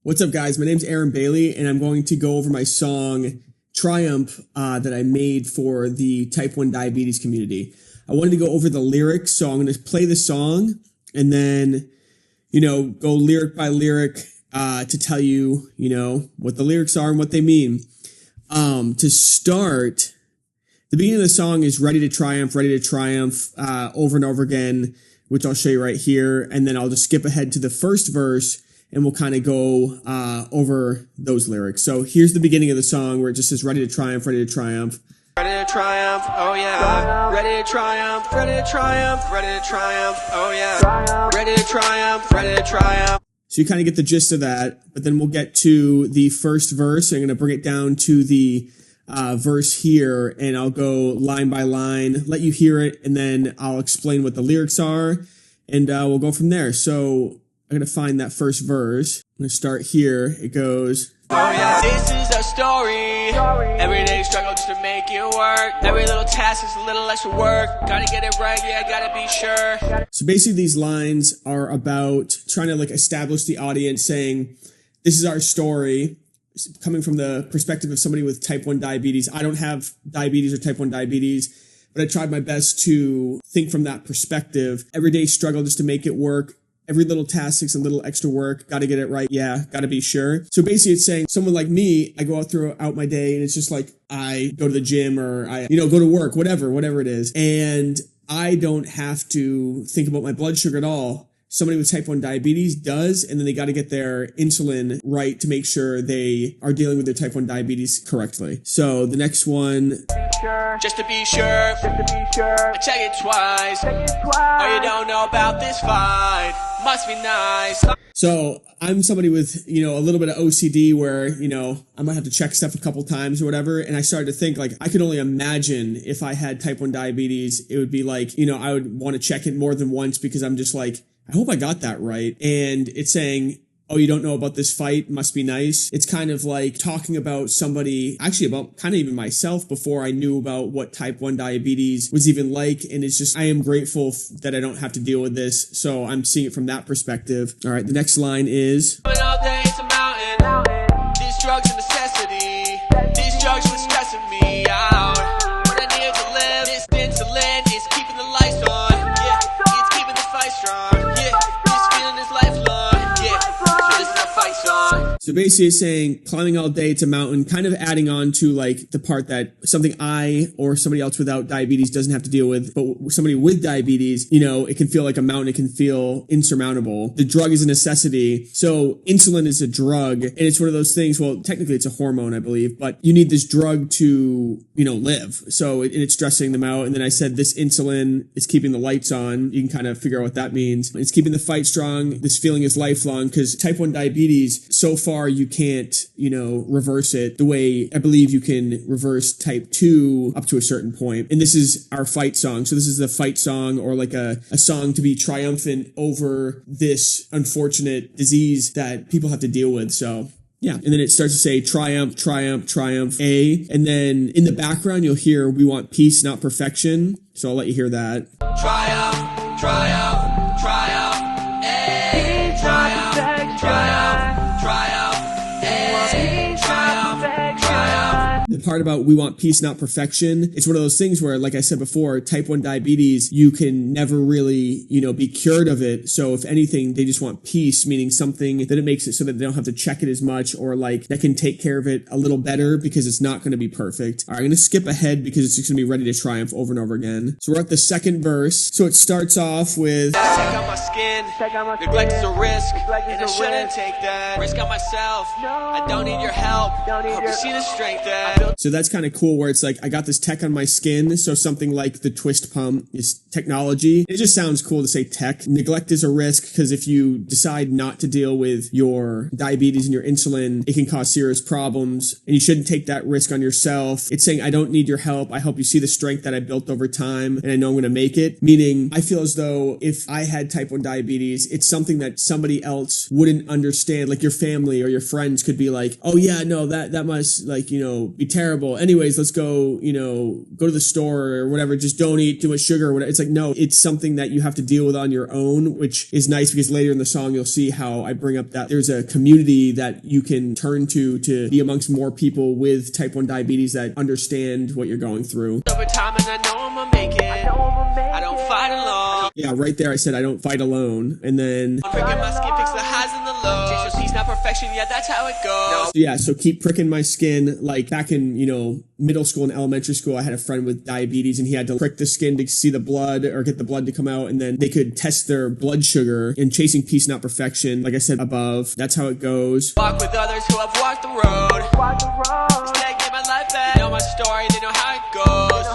What's up, guys? My name's Aaron Bailey, and I'm going to go over my song Triumph that I made for the type 1 diabetes community. I wanted to go over the lyrics, so I'm going to play the song and then, go lyric by lyric to tell you, what the lyrics are and what they mean. To start, the beginning of the song is ready to triumph, over and over again, which I'll show you right here. And then I'll just skip ahead to the first verse and we'll kind of go over those lyrics. So here's the beginning of the song where it just says, ready to triumph, ready to triumph. Ready to triumph, oh yeah. Ready to triumph, ready to triumph, ready to triumph, oh yeah. Ready to triumph, ready to triumph. So you kind of get the gist of that, but then we'll get to the first verse. I'm going to bring it down to the verse here, and I'll go line by line, let you hear it, and then I'll explain what the lyrics are, and we'll go from there. So I'm going to find that first verse. I'm going to start here. It goes, oh yeah, this is our story. Every day struggle just to make it work. Every little task is a little extra work. Gotta get it right, yeah, gotta be sure. So basically these lines are about trying to establish the audience, saying, this is our story, coming from the perspective of somebody with type 1 diabetes. I don't have diabetes or type 1 diabetes, but I tried my best to think from that perspective. Everyday struggle just to make it work. Every little task takes a little extra work. Got to get it right. Yeah, got to be sure. So basically it's saying someone like me, I go out throughout my day and it's just like I go to the gym or I, go to work, whatever it is. And I don't have to think about my blood sugar at all. Somebody with type 1 diabetes does, and then they got to get their insulin right to make sure they are dealing with their type 1 diabetes correctly. So the next one. Just to be sure, I check it twice. Oh, you don't know about this fight. Must be nice. So I'm somebody with, a little bit of OCD where, I might have to check stuff a couple times or whatever. And I started to think I could only imagine if I had type 1 diabetes, it would be I would want to check it more than once because I'm just I hope I got that right. And it's saying, oh, you don't know about this fight? Must be nice. It's kind of like talking about somebody, actually about kind of even myself before I knew about what type 1 diabetes was even like. And it's just, I am grateful that I don't have to deal with this. So I'm seeing it from that perspective. All right, the next line is, but all day it's a mountain. These drugs a necessity. These drugs were stressing me out. What I need to live, this insulin is keeping the lights on. Yeah, it's keeping the fight strong. So basically it's saying climbing all day, it's a mountain, kind of adding on to the part that something I or somebody else without diabetes doesn't have to deal with, but somebody with diabetes, it can feel like a mountain, it can feel insurmountable. The drug is a necessity. So insulin is a drug, and it's one of those things, well, technically it's a hormone, I believe, but you need this drug to, live. So it's stressing them out. And then I said this insulin is keeping the lights on. You can kind of figure out what that means. It's keeping the fight strong. This feeling is lifelong because type 1 diabetes, so far you can't, reverse it the way I believe you can reverse type 2 up to a certain point. And this is our fight song. So this is the fight song, or a song to be triumphant over this unfortunate disease that people have to deal with. So yeah. And then it starts to say triumph, triumph, triumph, A. And then in the background, you'll hear we want peace, not perfection. So I'll let you hear that. Triumph, triumph, triumph, A. Triumph, triumph, triumph. The part about we want peace, not perfection, it's one of those things where, like I said before, type 1 diabetes, you can never really, be cured of it. So if anything, they just want peace, meaning something that it makes it so that they don't have to check it as much, or that can take care of it a little better because it's not going to be perfect. All right, I'm going to skip ahead because it's just going to be ready to triumph over and over again. So we're at the second verse. So it starts off with, check out my skin, neglect is a risk, and I shouldn't take that risk on myself. I don't need your help. I hope you see the strength that. So that's kind of cool where it's I got this tech on my skin. So something like the twist pump is technology. It just sounds cool to say tech. Neglect is a risk because if you decide not to deal with your diabetes and your insulin, it can cause serious problems, and you shouldn't take that risk on yourself. It's saying, I don't need your help. I hope you see the strength that I built over time, and I know I'm going to make it. Meaning I feel as though if I had type 1 diabetes, it's something that somebody else wouldn't understand. Like your family or your friends could be like, oh yeah, no, that must be terrible. Anyways, let's go, go to the store or whatever. Just don't eat too much sugar or whatever. It's like, no, it's something that you have to deal with on your own, which is nice because later in the song, you'll see how I bring up that there's a community that you can turn to be amongst more people with type 1 diabetes that understand what you're going through. Over time and I know I'ma make it. I don't fight alone. Yeah, right there I said I don't fight alone. And then Pricking my skin, fix the highs and the lows. Peace, not perfection, yeah, that's how it goes. yeah, so keep pricking my skin. Like back in, middle school and elementary school, I had a friend with diabetes and he had to prick the skin to see the blood or get the blood to come out, and then they could test their blood sugar. And chasing peace, not perfection, like I said above, that's how it goes. Walk with others who have walked the road. Instead, get my life back. They know my story, they know how it goes.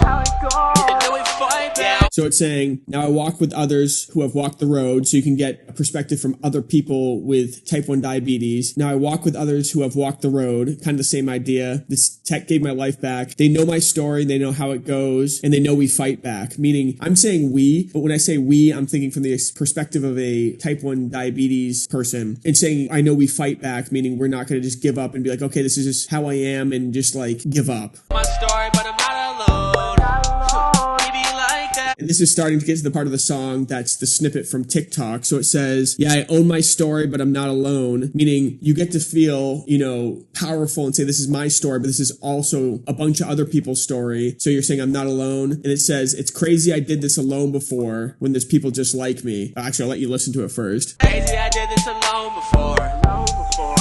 They know it fight back. So it's saying, now I walk with others who have walked the road, so you can get a perspective from other people with type 1 diabetes. Now I walk with others who have walked the road, kind of the same idea. This tech gave my life back. They know my story, they know how it goes, and they know we fight back. Meaning, I'm saying we, but when I say we, I'm thinking from the perspective of a type 1 diabetes person, and saying, I know we fight back, meaning we're not going to just give up and be like, okay, this is just how I am, and just like give up. My story, but I'm not alone. Maybe like that. And this is starting to get to the part of the song that's the snippet from TikTok. So it says, yeah, I own my story, but I'm not alone. Meaning you get to feel, powerful and say, this is my story, but this is also a bunch of other people's story. So you're saying I'm not alone. And it says, it's crazy I did this alone before when there's people just like me. Actually, I'll let you listen to it first. Crazy, I did this alone before.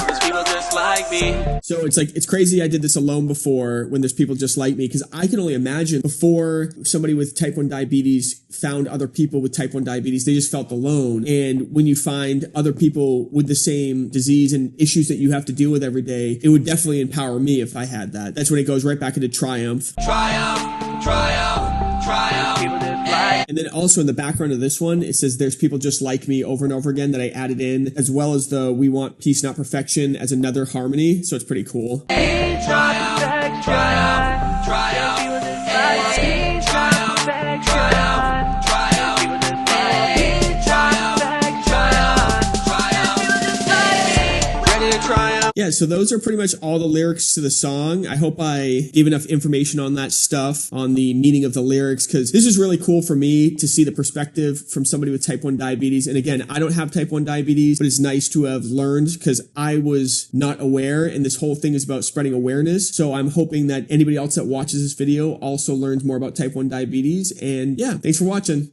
There's people just like me. So it's like, it's crazy I did this alone before when there's people just like me, because I can only imagine before somebody with type 1 diabetes found other people with type 1 diabetes, they just felt alone. And when you find other people with the same disease and issues that you have to deal with every day, it would definitely empower me if I had that. That's when it goes right back into triumph. Triumph, triumph, triumph. People just like. And then also in the background of this one, it says there's people just like me over and over again that I added in, as well as the we want peace, not perfection as another harmony. So it's pretty cool. Triumph, triumph, triumph. Triumph, triumph, triumph. Ready to triumph. Yeah, so those are pretty much all the lyrics to the song. I hope I gave enough information on that stuff, on the meaning of the lyrics, because this is really cool for me to see the perspective from somebody with type 1 diabetes. And again, I don't have type 1 diabetes, but it's nice to have learned because I was not aware, and this whole thing is about spreading awareness. So I'm hoping that anybody else that watches this video also learns more about type 1 diabetes. And yeah, thanks for watching.